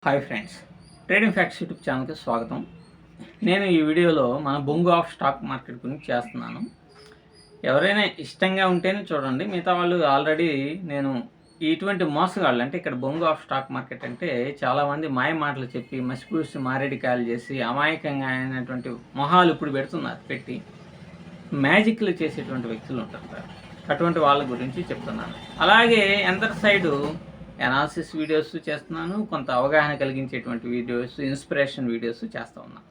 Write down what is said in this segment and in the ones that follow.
Hi friends, trading facts YouTube ఛానల్కి స్వాగతం. నేను ఈ వీడియోలో మన బొంగు ఆఫ్ స్టాక్ మార్కెట్ గురించి చేస్తున్నాను. ఎవరైనా ఇష్టంగా ఉంటేనే చూడండి, మిగతా వాళ్ళు ఆల్రెడీ నేను ఇటువంటి మోసగాళ్ళు అంటే ఇక్కడ బొంగు ఆఫ్ స్టాక్ మార్కెట్ అంటే చాలామంది మాయ మాటలు చెప్పి మసిపూసి మారేడికాయలు చేసి అమాయకంగా అయినటువంటి మొహాలు ఇప్పుడు పెట్టి మ్యాజిక్లు చేసేటువంటి వ్యక్తులు ఉంటారు. అటువంటి వాళ్ళ గురించి చెప్తున్నాను. అలాగే ఎందర్ సైడు అనాలిసిస్ వీడియోస్ చేస్తున్నాను, కొంత అవగాహన కలిగించేటువంటి వీడియోస్, ఇన్స్పిరేషన్ వీడియోస్ చేస్తూ ఉన్నాను.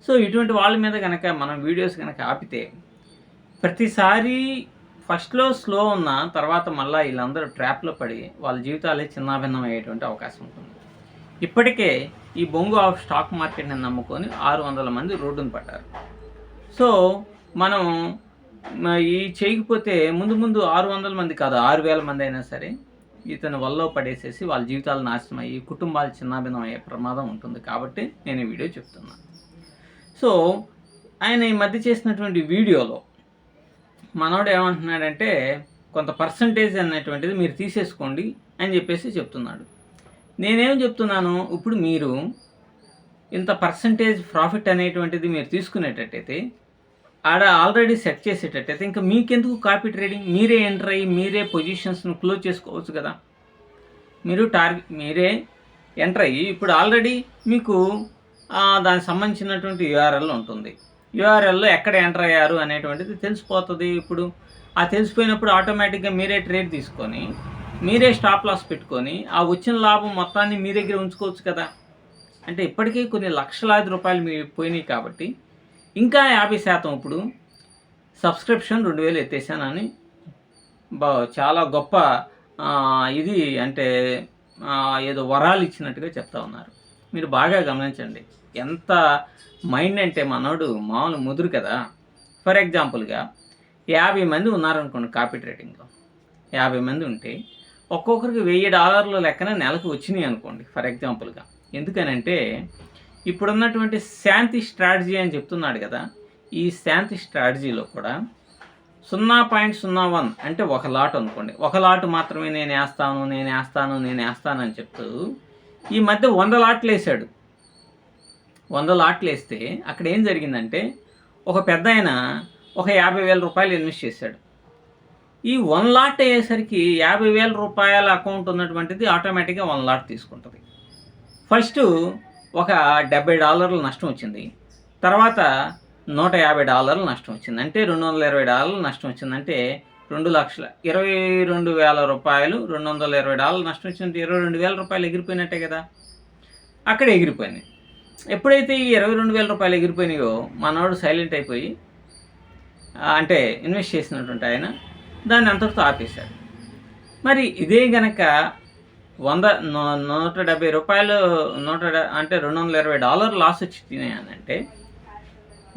సో ఇటువంటి వాళ్ళ మీద కనుక మనం వీడియోస్ కనుక ఆపితే ప్రతిసారి ఫస్ట్లో స్లో ఉన్న తర్వాత మళ్ళీ వీళ్ళందరూ ట్రాప్లో పడి వాళ్ళ జీవితాలే చిన్నాభిన్నం అయ్యేటువంటి అవకాశం ఉంటుంది. ఇప్పటికే ఈ బొంగు ఆఫ్ స్టాక్ మార్కెట్ని నమ్ముకొని 600 మంది రోడ్డును పడ్డారు. సో మనం ఈ చేయకపోతే ముందు 600 మంది కాదు, 6000 మంది అయినా సరే ఇతను వల్ల పడేసేసి వాళ్ళ జీవితాలు నాశనం అయ్యి కుటుంబాలు చిన్నాభిన్నం అయ్యే ప్రమాదం ఉంటుంది. కాబట్టి నేను ఈ వీడియో చెప్తున్నాను. సో ఆయన ఈ మధ్య చేసినటువంటి వీడియోలో మనోడు ఏమంటున్నాడంటే కొంత పర్సంటేజ్ అనేటువంటిది మీరు తీసేసుకోండి అని చెప్పేసి చెప్తున్నాడు. నేనేం చెప్తున్నాను, ఇప్పుడు మీరు ఇంత పర్సంటేజ్ ప్రాఫిట్ అనేటువంటిది మీరు తీసుకునేటట్టయితే ఆడ ఆల్రెడీ సెట్ చేసేటట్టయితే ఇంకా మీకెందుకు కాపీ ట్రేడింగ్? మీరే ఎంటర్ అయ్యి మీరే పొజిషన్స్ను క్లోజ్ చేసుకోవచ్చు కదా. మీరే ఎంటర్ అయ్యి ఇప్పుడు ఆల్రెడీ మీకు దానికి సంబంధించినటువంటి యూఆర్ఎల్ ఉంటుంది. యూఆర్ఎల్లో ఎక్కడ ఎంటర్ అయ్యారు అనేటువంటిది తెలిసిపోతుంది. ఇప్పుడు ఆ తెలిసిపోయినప్పుడు ఆటోమేటిక్గా మీరే ట్రేడ్ తీసుకొని మీరే స్టాప్ లాస్ పెట్టుకొని ఆ వచ్చిన లాభం మొత్తాన్ని మీ దగ్గర ఉంచుకోవచ్చు కదా. అంటే ఇప్పటికీ కొన్ని లక్షలాది రూపాయలు మీ పోయినాయి కాబట్టి ఇంకా 50% ఇప్పుడు సబ్స్క్రిప్షన్ 2000 ఎత్తేసానని చాలా గొప్ప ఇది అంటే ఏదో వరాలు ఇచ్చినట్టుగా చెప్తా ఉన్నారు. మీరు బాగా గమనించండి, ఎంత మైండ్ అంటే మనోడు మామూలు ముదురు కదా. ఫర్ ఎగ్జాంపుల్గా 50 మంది ఉన్నారనుకోండి కాపీ ట్రేడింగ్లో. 50 మంది ఉంటే ఒక్కొక్కరికి $1000 లెక్కన నెలకు వచ్చినాయి అనుకోండి ఫర్ ఎగ్జాంపుల్గా. ఎందుకనంటే ఇప్పుడున్నటువంటి శాంతి స్ట్రాటజీ అని చెప్తున్నాడు కదా, ఈ శాంతి స్ట్రాటజీలో కూడా 0.01 అంటే ఒక లాట్ అనుకోండి, ఒక లాట్ మాత్రమే నేను వేస్తాను అని చెప్తూ ఈ మధ్య 100 లాట్లు వేసాడు. 100 లాట్లు వేస్తే అక్కడ ఏం జరిగిందంటే ఒక పెద్ద ఆయన ఒక 50,000 రూపాయలు ఇన్వెస్ట్ చేశాడు. ఈ 1 లాట్ అయ్యేసరికి 50,000 రూపాయల అకౌంట్ ఉన్నటువంటిది ఆటోమేటిక్గా 1 లాట్ తీసుకుంటుంది. ఫస్ట్ ఒక $70 నష్టం వచ్చింది, తర్వాత $150 నష్టం వచ్చింది, అంటే $220 నష్టం వచ్చింది. అంటే 2,22,000 రూపాయలు, $220 నష్టం వచ్చిందంటే 22,000 రూపాయలు ఎగిరిపోయినట్టే కదా. అక్కడ ఎగిరిపోయినాయి. ఎప్పుడైతే ఈ 22,000 రూపాయలు ఎగిరిపోయినాయో మనవాడు సైలెంట్ అయిపోయి అంటే ఇన్వెస్ట్ చేసినటువంటి ఆయన దాన్ని అంతటితో ఆపేశాడు. మరి ఇదే గనక 170 రూపాయలు అంటే $220 లాస్ వచ్చినాయి అని అంటే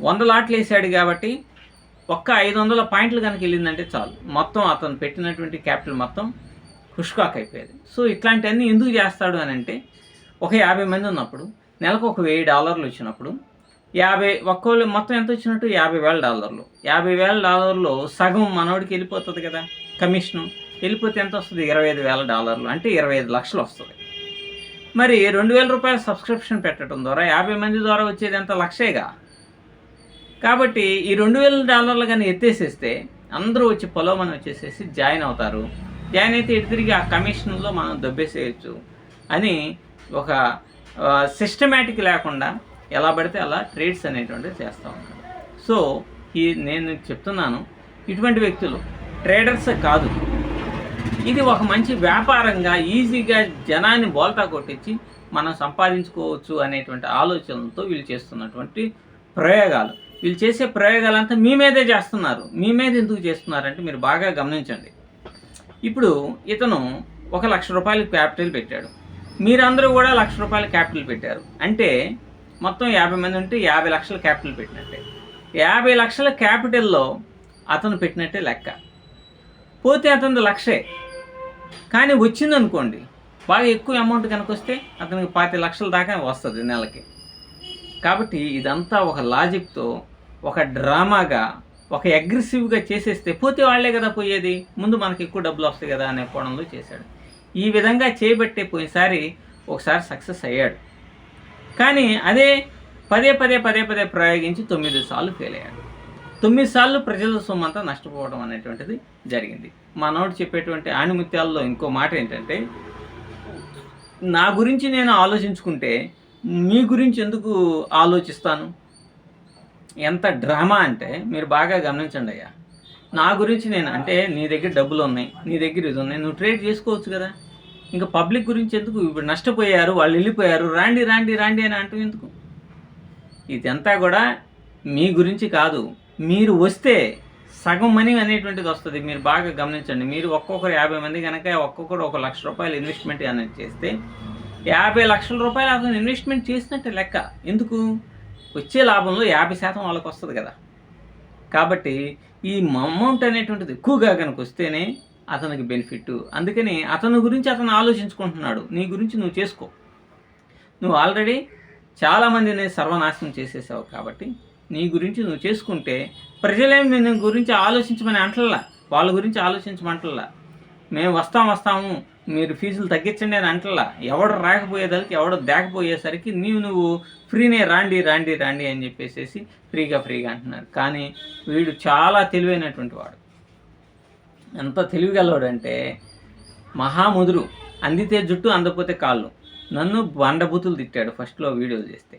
100 లాట్లు వేసాడు కాబట్టి ఒక్క 500 పాయింట్లు కనుక వెళ్ళిందంటే చాలు, మొత్తం అతను పెట్టినటువంటి క్యాపిటల్ మొత్తం హుష్కాక్ అయిపోయేది. సో ఇట్లాంటివన్నీ ఎందుకు చేస్తాడు అని అంటే ఒక 50 మంది ఉన్నప్పుడు నెలకు ఒక $1000 వచ్చినప్పుడు ఒక్కోళ్ళు మొత్తం ఎంత వచ్చినట్టు $50,000. $50,000లో సగం మనోడికి వెళ్ళిపోతుంది కదా కమిషను. వెళ్ళిపోతే ఎంత వస్తుంది? $25,000 అంటే 25 లక్షలు వస్తుంది. మరి 2,000 రూపాయల సబ్స్క్రిప్షన్ పెట్టడం ద్వారా 50 మంది ద్వారా వచ్చేది ఎంత? లక్షేగా. కాబట్టి ఈ $2,000 కానీ ఎత్తేసేస్తే అందరూ వచ్చి పొలమని వచ్చేసేసి జాయిన్ అవుతారు. జాయిన్ అయితే ఇటు తిరిగి ఆ కమిషన్లో మనం దొబ్బేసేయచ్చు అని ఒక సిస్టమేటిక్ లేకుండా ఎలా పడితే అలా ట్రేడ్స్ అనేటువంటివి చేస్తూ ఉంటారు. సో నేను చెప్తున్నాను, ఇటువంటి వ్యక్తులు ట్రేడర్స్ కాదు, ఇది ఒక మంచి వ్యాపారంగా ఈజీగా జనాన్ని బోల్తా కొట్టించి మనం సంపాదించుకోవచ్చు అనేటువంటి ఆలోచనలతో వీళ్ళు చేస్తున్నటువంటి ప్రయోగాలు. వీళ్ళు చేసే ప్రయోగాలంతా మీ మీదే చేస్తున్నారు. మీ మీద ఎందుకు చేస్తున్నారంటే మీరు బాగా గమనించండి. ఇప్పుడు ఇతను 1,00,000 రూపాయలు క్యాపిటల్ పెట్టాడు, మీరందరూ కూడా ₹1,00,000 క్యాపిటల్ పెట్టారు. అంటే మొత్తం 50 మంది ఉంటే 50 లక్షల క్యాపిటల్ పెట్టినట్టే. 50 లక్షల క్యాపిటల్లో అతను పెట్టినట్టే లెక్క. పోతే అతను 1,00,000 కానీ వచ్చిందనుకోండి, బాగా ఎక్కువ అమౌంట్ కనుక వస్తే అతనికి 25 లక్షల దాకా వస్తుంది నెలకి. కాబట్టి ఇదంతా ఒక లాజిక్తో, ఒక డ్రామాగా, ఒక అగ్రెసివ్గా చేసేస్తే పోతే వాళ్లే కదా పోయేది, ముందు మనకి ఎక్కువ డబ్బులు వస్తాయి కదా అనే కోణంలో చేశాడు. ఈ విధంగా చేయబట్టే పోయినసారి ఒకసారి సక్సెస్ అయ్యాడు. కానీ అదే పదే పదే పదే పదే ప్రయోగించి 9 సార్లు ఫెయిల్ అయ్యాడు. 9 సార్లు ప్రజల సొమ్మంతా నష్టపోవడం అనేటువంటిది జరిగింది. మనోడు చెప్పేటువంటి ఆణిముత్యాల్లో ఇంకో మాట ఏంటంటే, నా గురించి నేను ఆలోచించుకుంటే మీ గురించి ఎందుకు ఆలోచిస్తాను? ఎంత డ్రామా అంటే మీరు బాగా గమనించండి అయ్యా. నా గురించి నేను అంటే నీ దగ్గర డబ్బులు ఉన్నాయి, నీ దగ్గర ఇది ఉన్నాయి, నువ్వు ట్రేడ్ చేసుకోవచ్చు కదా. ఇంకా పబ్లిక్ గురించి ఎందుకు? ఇప్పుడు నష్టపోయారు, వాళ్ళు వెళ్ళిపోయారు, రాండి రాండి రాండి అని అంటూ ఎందుకు? ఇదంతా కూడా మీ గురించి కాదు. మీరు వస్తే సగం మనీ అనేటువంటిది వస్తుంది. మీరు బాగా గమనించండి. మీరు ఒక్కొక్కరు 50 మంది కనుక ఒక్కొక్కరు 1 లక్ష రూపాయలు ఇన్వెస్ట్మెంట్ అనేది చేస్తే 50 లక్షల రూపాయలు అతను ఇన్వెస్ట్మెంట్ చేసినట్టే లెక్క. ఎందుకు? వచ్చే లాభంలో 50% వాళ్ళకి వస్తుంది కదా. కాబట్టి ఈ అమౌంట్ అనేటువంటిది ఎక్కువగా కనుక వస్తేనే అతనికి బెనిఫిట్. అందుకని అతని గురించి అతను ఆలోచించుకుంటున్నాడు. నీ గురించి నువ్వు చేసుకో. నువ్వు ఆల్రెడీ చాలామందిని సర్వనాశనం చేసేసావు. కాబట్టి నీ గురించి నువ్వు చేసుకుంటే ప్రజలేమి నీ గురించి ఆలోచించమని అంటల్లా, వాళ్ళ గురించి ఆలోచించమంటల్లా. మేము వస్తాము మీరు ఫీజులు తగ్గించండి అని అంటల్లా. ఎవడు రాకపోయేదానికి ఎవడు దేకపోయేసరికి నువ్వు ఫ్రీనే రాండి రాండి రాండి అని చెప్పేసి ఫ్రీగా అంటున్నారు. కానీ వీడు చాలా తెలివైనటువంటి వాడు. ఎంత తెలివిగలవాడంటే మహాముదురు. అందితే జుట్టు అందకపోతే కాళ్ళు. నన్ను బండబూతులు తిట్టాడు ఫస్ట్లో వీడియో చేస్తే.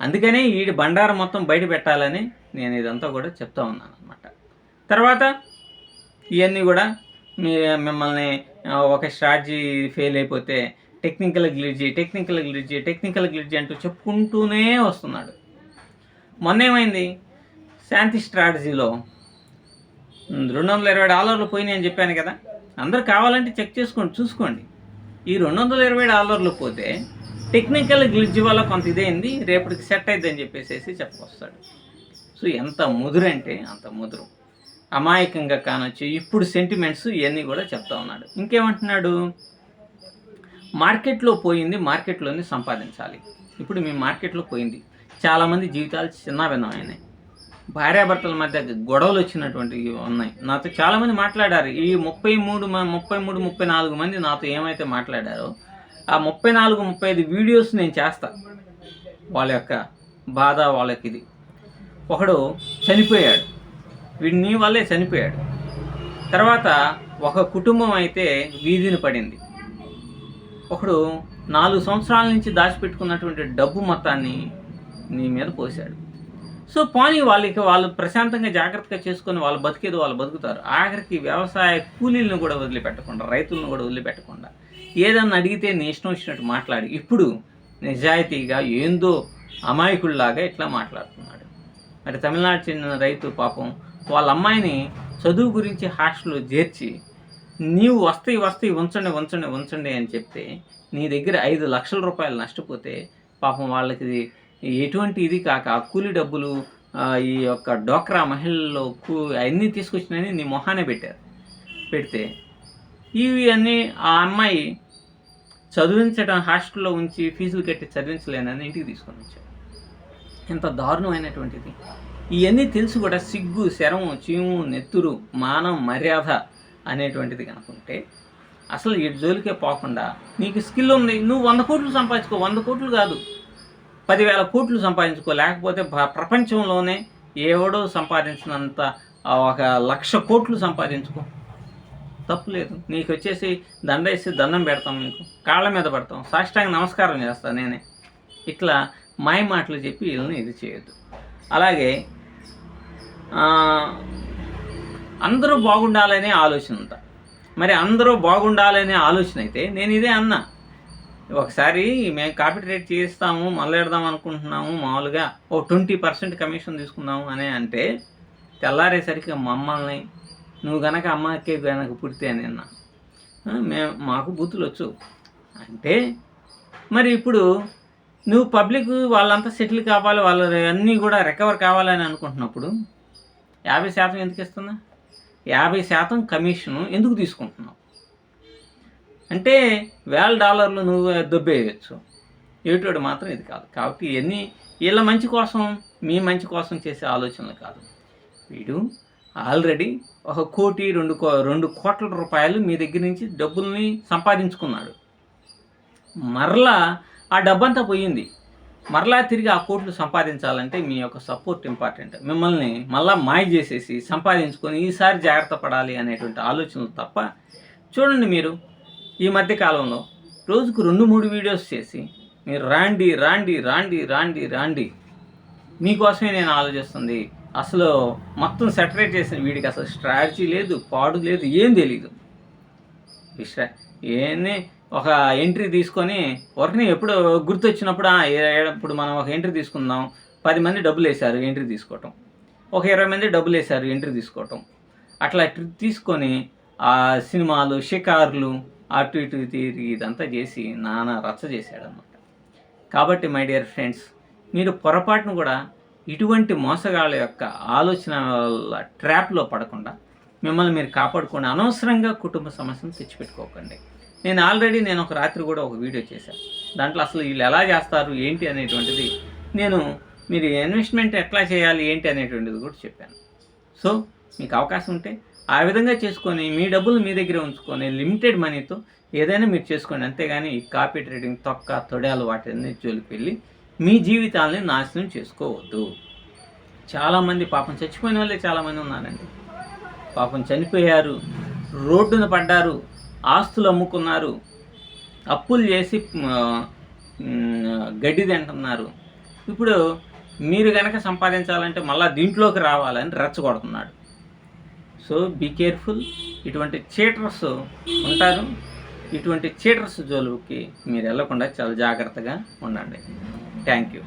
అందుకనే వీడి బండారం మొత్తం బయట పెట్టాలని నేను ఇదంతా కూడా చెప్తా ఉన్నాను అనమాట. తర్వాత ఇవన్నీ కూడా మిమ్మల్ని ఒక స్ట్రాటజీ ఫెయిల్ అయిపోతే టెక్నికల్ గ్లిడ్జీ అంటూ చెప్పుకుంటూనే వస్తున్నాడు. మొన్న ఏమైంది? శాంతి స్ట్రాటజీలో $220 పోయినాయి అని చెప్పాను కదా. అందరూ కావాలంటే చెక్ చేసుకోండి, చూసుకోండి. ఈ $220 పోతే టెక్నికల్ గ్లిడ్జ్ వల్ల కొంత ఇదైంది, రేపటికి సెట్ అయింది అని చెప్పేసి చెప్పుకొస్తాడు. సో ఎంత ముదురంటే అంత ముదురు. అమాయకంగా కానొచ్చు. ఇప్పుడు సెంటిమెంట్స్ ఇవన్నీ కూడా చెప్తా ఉన్నాడు. ఇంకేమంటున్నాడు? మార్కెట్లో పోయింది, మార్కెట్లోనే సంపాదించాలి. ఇప్పుడు మీ మార్కెట్లో పోయింది. చాలామంది జీవితాలు చిన్నభిన్నమైనాయి. భార్యాభర్తల మధ్య గొడవలు వచ్చినటువంటివి ఉన్నాయి. నాతో చాలామంది మాట్లాడారు. ఈ 34 మంది నాతో ఏమైతే మాట్లాడారో ఆ 34-35 వీడియోస్ నేను చేస్తా. వాళ్ళ యొక్క బాధ, వాళ్ళకి ఇది. ఒకడు చనిపోయాడు, వీడిని వల్లే చనిపోయాడు. తర్వాత ఒక కుటుంబం అయితే వీధిని పడింది. ఒకడు 4 సంవత్సరాల నుంచి దాచిపెట్టుకున్నటువంటి డబ్బు మొత్తాన్ని నీ మీద పోశాడు. సో పోనీ వాళ్ళు ప్రశాంతంగా జాగ్రత్తగా చేసుకొని వాళ్ళు బతికేదో వాళ్ళు బతుకుతారు. ఆఖరికి వ్యవసాయ కూలీలను కూడా వదిలిపెట్టకుండా, రైతులను కూడా వదిలిపెట్టకుండా ఏదన్నా అడిగితే నీ ఇష్టం వచ్చినట్టు మాట్లాడి ఇప్పుడు నిజాయితీగా ఏందో అమాయకుల్లాగా ఇట్లా మాట్లాడుతున్నాడు. మరి తమిళనాడు చెందిన రైతు పాపం వాళ్ళ అమ్మాయిని చదువు గురించి హాస్టల్లో చేర్చి నీవు వస్తాయి ఉంచండి అని చెప్తే నీ దగ్గర 5 లక్షల రూపాయలు నష్టపోతే పాపం వాళ్ళకి ఎటువంటి ఇది కాక కూలి డబ్బులు ఈ యొక్క డోక్రా మహిళల్లో అన్నీ తీసుకొచ్చినని నీ మొహానే పెడితే ఇవి అన్నీ ఆ అమ్మాయి చదివించడం హాస్టల్లో ఉంచి ఫీజులు కట్టి చదివించలేనని ఇంటికి తీసుకొని వచ్చాడు. ఎంత దారుణమైనటువంటిది. ఇవన్నీ తెలుసు కూడా సిగ్గు, శరము, చీము, నెత్తురు, మానం, మర్యాద అనేటువంటిది కనుకుంటే అసలు ఈ జోలికే పోకుండా నీకు స్కిల్ ఉంది, నువ్వు 100 కోట్లు సంపాదించుకో. 100 కోట్లు కాదు, 10,000 కోట్లు సంపాదించుకో. లేకపోతే ప్రపంచంలోనే ఎవడో సంపాదించినంత 1,00,000 కోట్లు సంపాదించుకో. తప్పులేదు. నీకు వచ్చేసి దండేసి దండం పెడతాం, మీకు కాళ్ళ మీద పడతాం, సాష్టాంగ నమస్కారం చేస్తాను నేనే. ఇట్లా మాయ మాటలు చెప్పి వీళ్ళని ఇది చేయొద్దు. అలాగే అందరూ బాగుండాలనే ఆలోచన ఉంటా. మరి అందరూ బాగుండాలనే ఆలోచన అయితే నేను ఇదే అన్నా. ఒకసారి మేము కాపీ రేట్ చేస్తాము, మొదలెడదాం అనుకుంటున్నాము, మామూలుగా 20% కమిషన్ తీసుకుందాము అని అంటే తెల్లారేసరికి మమ్మల్ని నువ్వు గనక అమ్మకే గనక పుడితే అని అన్నా. మాకు బూతులు వచ్చు అంటే మరి ఇప్పుడు నువ్వు పబ్లిక్ వాళ్ళంతా సెటిల్ కావాలి, వాళ్ళు అన్నీ కూడా రికవర్ కావాలని అనుకుంటున్నప్పుడు 50% ఎందుకు ఇస్తున్నా? 50% కమిషను ఎందుకు తీసుకుంటున్నావు అంటే $1,000 నువ్వు దొబ్బేయచ్చు. ఏటోడు మాత్రం ఇది కాదు. కాబట్టి ఇవన్నీ వీళ్ళ మంచి కోసం, మీ మంచి కోసం చేసే ఆలోచనలు కాదు. వీడు ఆల్రెడీ 1 కోటి 2 కోట్ల రూపాయలు మీ దగ్గర నుంచి డబ్బుల్ని సంపాదించుకున్నాడు. మరలా ఆ డబ్బంతా పోయింది. మరలా తిరిగి ఆ కోట్లు సంపాదించాలంటే మీ యొక్క సపోర్ట్ ఇంపార్టెంట్. మిమ్మల్ని మళ్ళా మాయ చేసేసి సంపాదించుకొని ఈసారి జాగ్రత్త పడాలి అనేటువంటి ఆలోచనలు తప్ప, చూడండి మీరు ఈ మధ్య కాలంలో రోజుకు 2-3 వీడియోస్ చేసి మీరు రాండి రాండి రాండి రాండి రాండి మీకోసమే నేను ఆలోచిస్తుంది. అసలు మొత్తం సెటరేట్ చేసిన వీడికి అసలు స్ట్రాటజీ లేదు, పాడు లేదు, ఏం తెలీదు. ఏంది ఒక ఎంట్రీ తీసుకొని ఒకరిని ఎప్పుడు గుర్తొచ్చినప్పుడు ఇప్పుడు మనం ఒక ఎంట్రీ తీసుకుందాం, 10 మంది డబ్బులు వేశారు ఎంట్రీ తీసుకోవటం, ఒక 20 మంది డబ్బులు వేశారు ఎంట్రీ తీసుకోవటం, అట్లా తీసుకొని ఆ సినిమాలు షికార్లు అటు ఇటు తిరిగి ఇదంతా చేసి నానా రచ్చ చేశాడనమాట. కాబట్టి మై డియర్ ఫ్రెండ్స్, మీరు పొరపాటును కూడా ఇటువంటి మోసగాళ్ళ యొక్క ఆలోచన ట్రాప్లో పడకుండా మిమ్మల్ని మీరు కాపాడుకోండి. అనవసరంగా కుటుంబ సమస్యను తెచ్చిపెట్టుకోకండి. నేను ఒక రాత్రి కూడా ఒక వీడియో చేశాను. దాంట్లో అసలు వీళ్ళు ఎలా చేస్తారు ఏంటి అనేటువంటిది మీరు ఇన్వెస్ట్మెంట్ ఎట్లా చేయాలి ఏంటి అనేటువంటిది కూడా చెప్పాను. సో మీకు అవకాశం ఉంటే ఆ విధంగా చేసుకొని మీ డబ్బులు మీ దగ్గర ఉంచుకొని లిమిటెడ్ మనీతో ఏదైనా మీరు చేసుకోండి. అంతేగాని ఈ కాపీ ట్రేడింగ్, తొడాలు వాటిని జోలికి వెళ్ళి మీ జీవితాలని నాశనం చేసుకోవద్దు. చాలామంది పాపం చచ్చిపోయిన వాళ్ళే చాలామంది ఉన్నారండి. పాపం చనిపోయారు, రోడ్డున పడ్డారు, ఆస్తులు అమ్ముకున్నారు, అప్పులు చేసి గడ్డి తింటున్నారు. ఇప్పుడు మీరు కనుక సంపాదించాలంటే మళ్ళీ దీంట్లోకి రావాలని రెచ్చగొడుతున్నాడు. So be careful. ఇటువంటి చీటర్స్ ఉంటారు. ఇటువంటి చీటర్స్ జోలికి మీరు వెళ్ళకుండా చాలా జాగ్రత్తగా ఉండండి. Thank you.